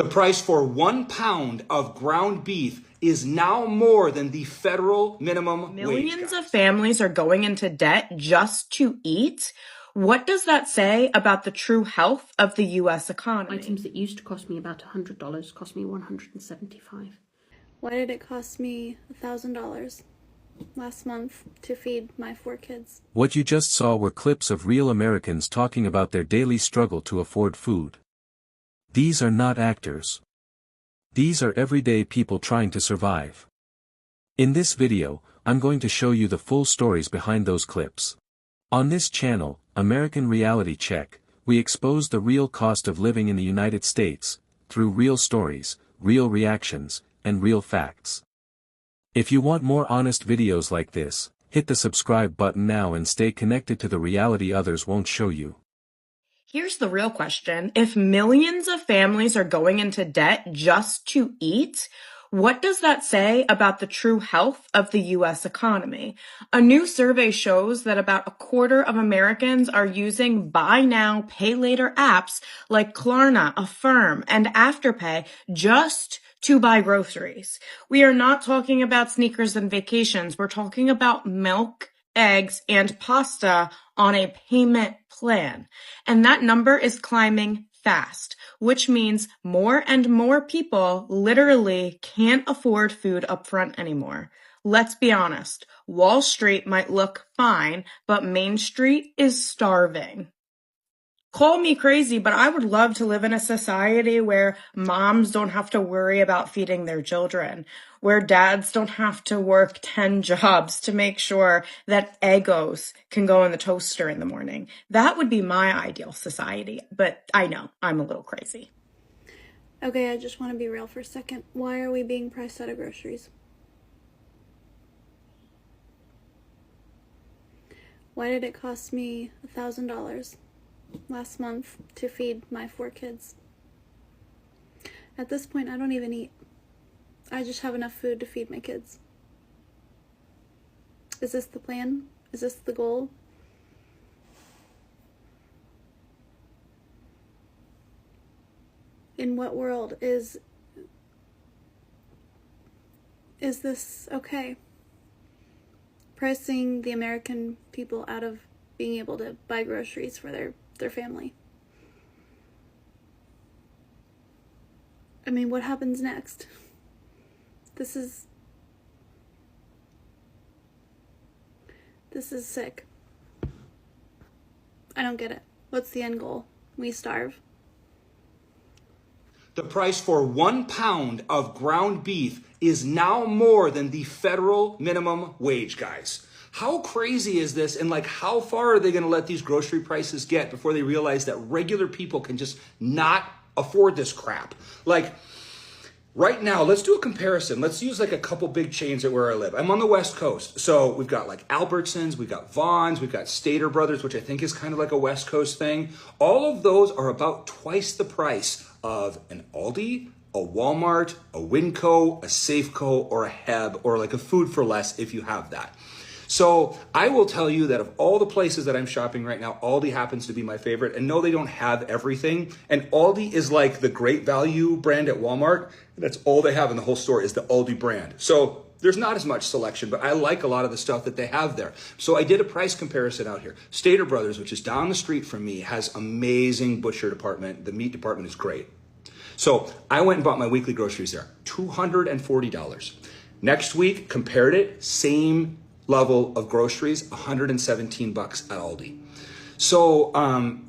The price for 1 pound of ground beef is now more than the federal minimum wage. Millions of families are going into debt just to eat. What does that say about the true health of the U.S. economy? Items that used to cost me about $100 cost me $175. Why did it cost me $1,000 last month to feed my 4 kids? What you just saw were clips of real Americans talking about their daily struggle to afford food. These are not actors. These are everyday people trying to survive. In this video, I'm going to show you the full stories behind those clips. On this channel, American Reality Check, we expose the real cost of living in the United States, through real stories, real reactions, and real facts. If you want more honest videos like this, hit the subscribe button now and stay connected to the reality others won't show you. Here's the real question. If millions of families are going into debt just to eat, what does that say about the true health of the U.S. economy? A new survey shows that about a quarter of Americans are using buy now, pay later apps like Klarna, Affirm, and Afterpay just to buy groceries. We are not talking about sneakers and vacations. We're talking about milk, eggs, and pasta on a payment plan. And that number is climbing fast, which means more and more people literally can't afford food up front anymore. Let's be honest, Wall Street might look fine, but Main Street is starving. Call me crazy, but I would love to live in a society where moms don't have to worry about feeding their children, where dads don't have to work 10 jobs to make sure that Eggos can go in the toaster in the morning. That would be my ideal society, but I know, I'm a little crazy. Okay, I just want to be real for a second. Why are we being priced out of groceries? Why did it cost me $1,000 last month to feed my 4 kids? At this point, I don't even eat. I just have enough food to feed my kids. Is this the plan? Is this the goal? In what world is this okay? Pricing the American people out of being able to buy groceries for their family. I mean, what happens next? This is sick. I don't get it. What's the end goal? We starve. The price for 1 pound of ground beef is now more than the federal minimum wage, guys. How crazy is this? And like, how far are they going to let these grocery prices get before they realize that regular people can just not afford this crap? Like, right now, let's do a comparison. Let's use like a couple big chains at where I live. I'm on the West Coast. So we've got like Albertsons, we've got Vons, we've got Stater Brothers, which I think is kind of like a West Coast thing. All of those are about twice the price of an Aldi, a Walmart, a Winco, a Safeco, or a Heb, or like a Food for Less if you have that. So I will tell you that of all the places that I'm shopping right now, Aldi happens to be my favorite. And no, they don't have everything. And Aldi is like the great value brand at Walmart. That's all they have in the whole store is the Aldi brand. So there's not as much selection, but I like a lot of the stuff that they have there. So I did a price comparison out here. Stater Brothers, which is down the street from me, has amazing butcher department. The meat department is great. So I went and bought my weekly groceries there, $240. Next week, compared it, same level of groceries, $117 at Aldi. So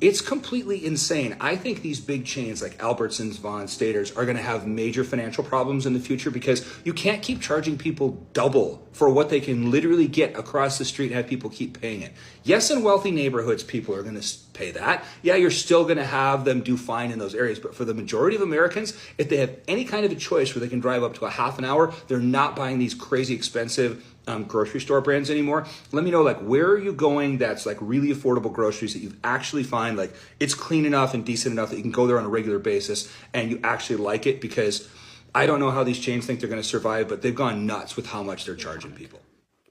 it's completely insane. I think these big chains like Albertsons, Vons, Staters are going to have major financial problems in the future because you can't keep charging people double for what they can literally get across the street and have people keep paying it. Yes, in wealthy neighborhoods, people are going to pay that. Yeah, you're still going to have them do fine in those areas. But for the majority of Americans, if they have any kind of a choice where they can drive up to a half an hour, they're not buying these crazy expensive grocery store brands anymore. Let me know, like, where are you going that's like really affordable groceries that you actually find like it's clean enough and decent enough that you can go there on a regular basis and you actually like it? Because I don't know how these chains think they're going to survive, but they've gone nuts with how much they're charging people.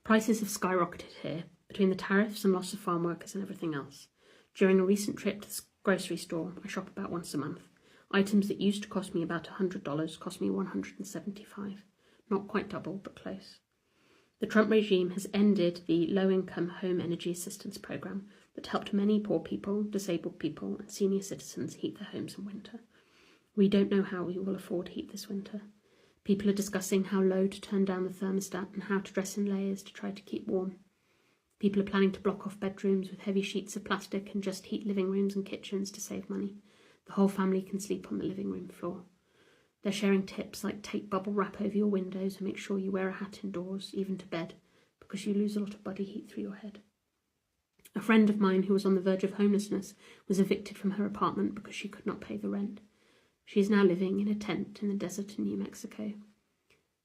Prices have skyrocketed here between the tariffs and loss of farm workers and everything else. During a recent trip to the grocery store, I shop about once a month, Items that used to cost me about $100 cost me $175. Not quite double, but close. The Trump regime has ended the low-income home energy assistance program that helped many poor people, disabled people, and senior citizens heat their homes in winter. We don't know how we will afford heat this winter. People are discussing how low to turn down the thermostat and how to dress in layers to try to keep warm. People are planning to block off bedrooms with heavy sheets of plastic and just heat living rooms and kitchens to save money. The whole family can sleep on the living room floor. They're sharing tips like take bubble wrap over your windows and make sure you wear a hat indoors, even to bed, because you lose a lot of body heat through your head. A friend of mine who was on the verge of homelessness was evicted from her apartment because she could not pay the rent. She is now living in a tent in the desert in New Mexico.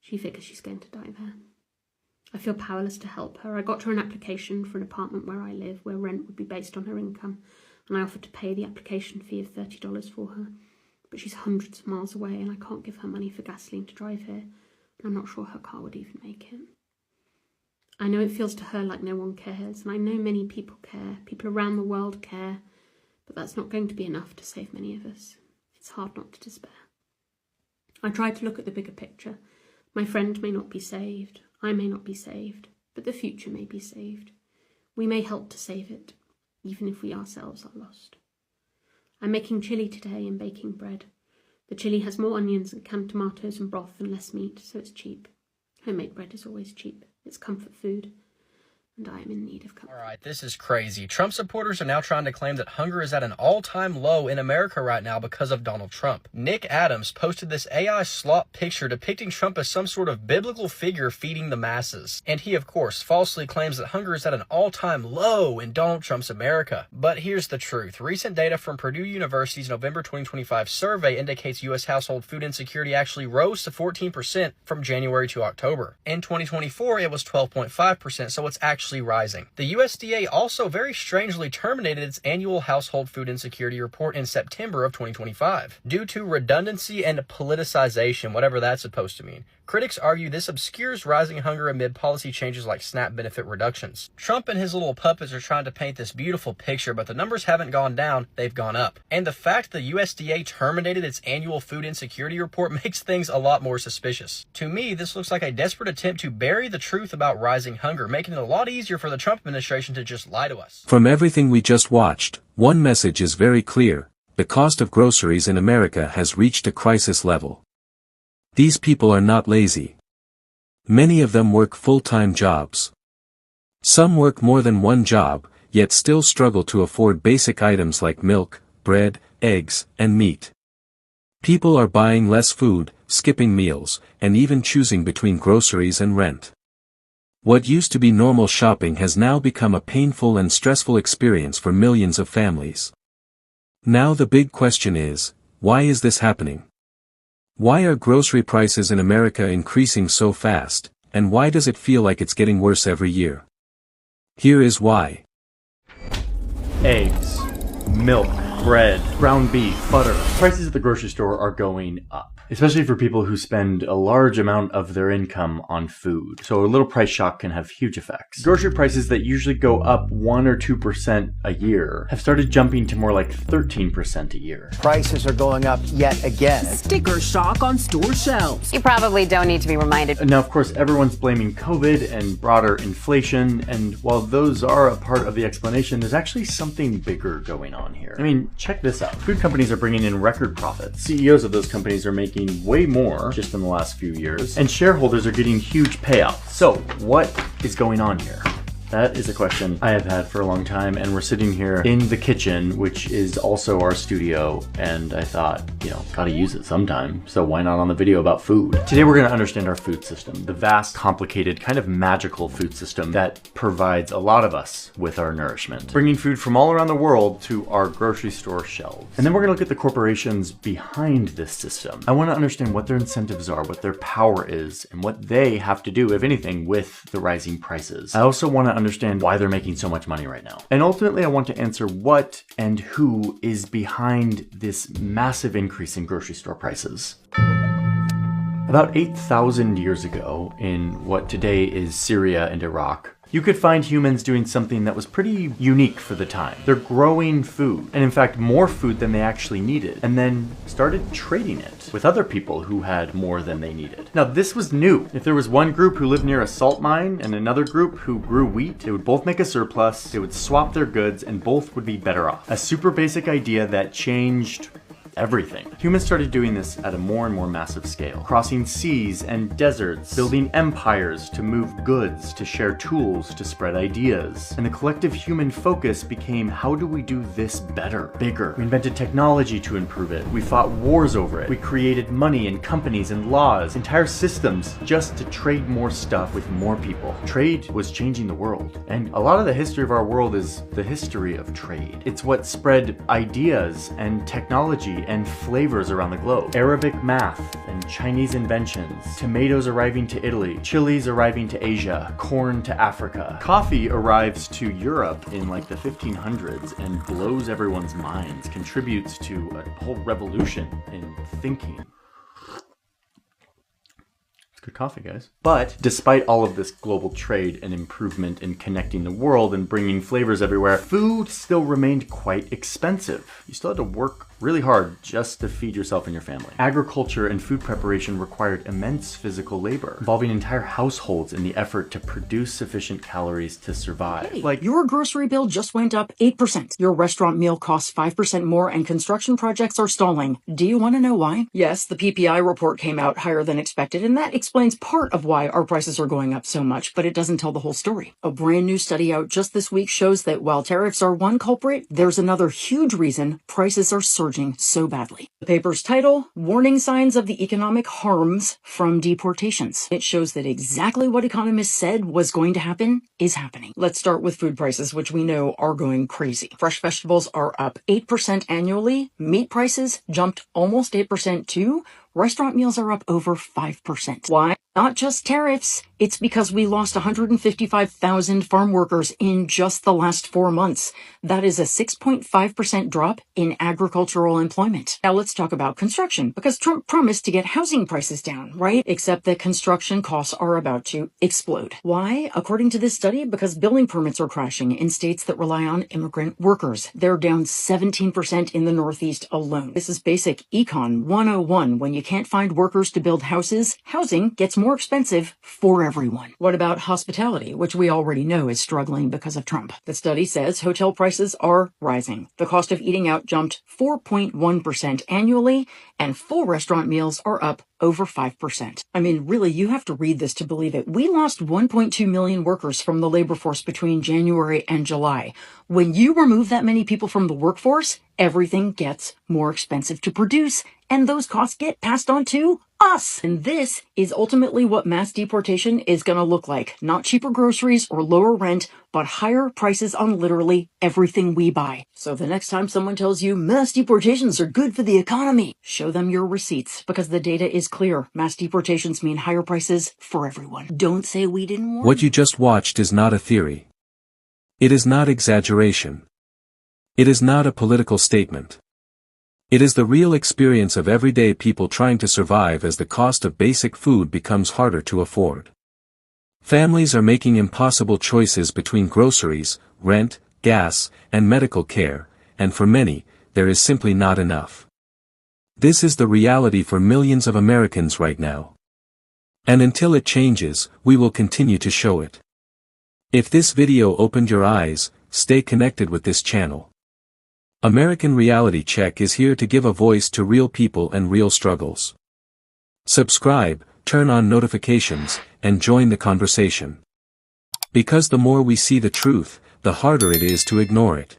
She figures she's going to die there. I feel powerless to help her. I got her an application for an apartment where I live, where rent would be based on her income, and I offered to pay the application fee of $30 for her. But she's hundreds of miles away and I can't give her money for gasoline to drive here, and I'm not sure her car would even make it. I know it feels to her like no one cares, and I know many people care. People around the world care, but that's not going to be enough to save many of us. It's hard not to despair. I try to look at the bigger picture. My friend may not be saved, I may not be saved, but the future may be saved. We may help to save it, even if we ourselves are lost. I'm making chili today and baking bread. The chili has more onions and canned tomatoes and broth and less meat, so it's cheap. Homemade bread is always cheap. It's comfort food, and I am in need of comfort. All right, this is crazy. Trump supporters are now trying to claim that hunger is at an all-time low in America right now because of Donald Trump. Nick Adams posted this AI slop picture depicting Trump as some sort of biblical figure feeding the masses. And he, of course, falsely claims that hunger is at an all-time low in Donald Trump's America. But here's the truth. Recent data from Purdue University's November 2025 survey indicates U.S. household food insecurity actually rose to 14% from January to October. In 2024, it was 12.5%, so it's actually rising. The USDA also very strangely terminated its annual household food insecurity report in September of 2025 due to redundancy and politicization, whatever that's supposed to mean. Critics argue this obscures rising hunger amid policy changes like SNAP benefit reductions. Trump and his little puppets are trying to paint this beautiful picture, but the numbers haven't gone down, they've gone up. And the fact the USDA terminated its annual food insecurity report makes things a lot more suspicious. To me, this looks like a desperate attempt to bury the truth about rising hunger, making it a lot easier for the Trump administration to just lie to us. From everything we just watched, one message is very clear: the cost of groceries in America has reached a crisis level. These people are not lazy. Many of them work full-time jobs. Some work more than one job, yet still struggle to afford basic items like milk, bread, eggs, and meat. People are buying less food, skipping meals, and even choosing between groceries and rent. What used to be normal shopping has now become a painful and stressful experience for millions of families. Now the big question is, why is this happening? Why are grocery prices in America increasing so fast, and why does it feel like it's getting worse every year? Here is why. Eggs, milk, bread, ground beef, butter. Prices at the grocery store are going up, especially for people who spend a large amount of their income on food. So a little price shock can have huge effects. Grocery prices that usually go up 1 or 2% a year have started jumping to more like 13% a year. Prices are going up yet again. Sticker shock on store shelves. You probably don't need to be reminded. Now, of course, everyone's blaming COVID and broader inflation, and while those are a part of the explanation, there's actually something bigger going on here. I mean, check this out. Food companies are bringing in record profits. CEOs of those companies are making way more just in the last few years, and shareholders are getting huge payouts. So, what is going on here? That is a question I have had for a long time, and we're sitting here in the kitchen, which is also our studio, and I thought, gotta use it sometime, so why not on the video about food? Today we're gonna understand our food system, the vast, complicated, kind of magical food system that provides a lot of us with our nourishment, bringing food from all around the world to our grocery store shelves. And then we're gonna look at the corporations behind this system. I wanna understand what their incentives are, what their power is, and what they have to do, if anything, with the rising prices. I also wanna understand why they're making so much money right now. And ultimately, I want to answer what and who is behind this massive increase in grocery store prices. About 8,000 years ago, in what today is Syria and Iraq, You could find humans doing something that was pretty unique for the time. They're growing food, and in fact more food than they actually needed, and then started trading it with other people who had more than they needed. Now this was new. If there was one group who lived near a salt mine and another group who grew wheat, they would both make a surplus, they would swap their goods, and both would be better off. A super basic idea that changed everything. Humans started doing this at a more and more massive scale, crossing seas and deserts, building empires to move goods, to share tools, to spread ideas. And the collective human focus became, how do we do this better, bigger? We invented technology to improve it. We fought wars over it. We created money and companies and laws, entire systems just to trade more stuff with more people. Trade was changing the world. And a lot of the history of our world is the history of trade. It's what spread ideas and technology and flavors around the globe. Arabic math and Chinese inventions, tomatoes arriving to Italy, chilies arriving to Asia, corn to Africa. Coffee arrives to Europe in like the 1500s and blows everyone's minds, contributes to a whole revolution in thinking. Good coffee, guys. But despite all of this global trade and improvement in connecting the world and bringing flavors everywhere, food still remained quite expensive. You still had to work really hard just to feed yourself and your family. Agriculture and food preparation required immense physical labor, involving entire households in the effort to produce sufficient calories to survive. Hey, your grocery bill just went up 8%. Your restaurant meal costs 5% more, and construction projects are stalling. Do you want to know why? Yes, the PPI report came out higher than expected, and that explains part of why our prices are going up so much, but it doesn't tell the whole story. A brand new study out just this week shows that while tariffs are one culprit, there's another huge reason prices are surging so badly. The paper's title, Warning Signs of the Economic Harms from Deportations. It shows that exactly what economists said was going to happen is happening. Let's start with food prices, which we know are going crazy. Fresh vegetables are up 8% annually. Meat prices jumped almost 8% too. Restaurant meals are up over 5%. Why? Not just tariffs. It's because we lost 155,000 farm workers in just the last 4 months. That is a 6.5% drop in agricultural employment. Now let's talk about construction, because Trump promised to get housing prices down, right? Except that construction costs are about to explode. Why? According to this study, because building permits are crashing in states that rely on immigrant workers. They're down 17% in the Northeast alone. This is basic econ 101. When you can't find workers to build houses, housing gets more expensive for everyone. What about hospitality, which we already know is struggling because of Trump? The study says hotel prices are rising. The cost of eating out jumped 4.1% annually, and full restaurant meals are up over 5%. I mean, really, you have to read this to believe it. We lost 1.2 million workers from the labor force between January and July. When you remove that many people from the workforce, everything gets more expensive to produce, and those costs get passed on to us. And this is ultimately what mass deportation is going to look like. Not cheaper groceries or lower rent, but higher prices on literally everything we buy. So the next time someone tells you mass deportations are good for the economy, show them your receipts, because the data is clear. Mass deportations mean higher prices for everyone. Don't say we didn't warn What you just watched is not a theory. It is not exaggeration. It is not a political statement. It is the real experience of everyday people trying to survive as the cost of basic food becomes harder to afford. Families are making impossible choices between groceries, rent, gas, and medical care, and for many, there is simply not enough. This is the reality for millions of Americans right now. And until it changes, we will continue to show it. If this video opened your eyes, stay connected with this channel. American Reality Check is here to give a voice to real people and real struggles. Subscribe, turn on notifications, and join the conversation. Because the more we see the truth, the harder it is to ignore it.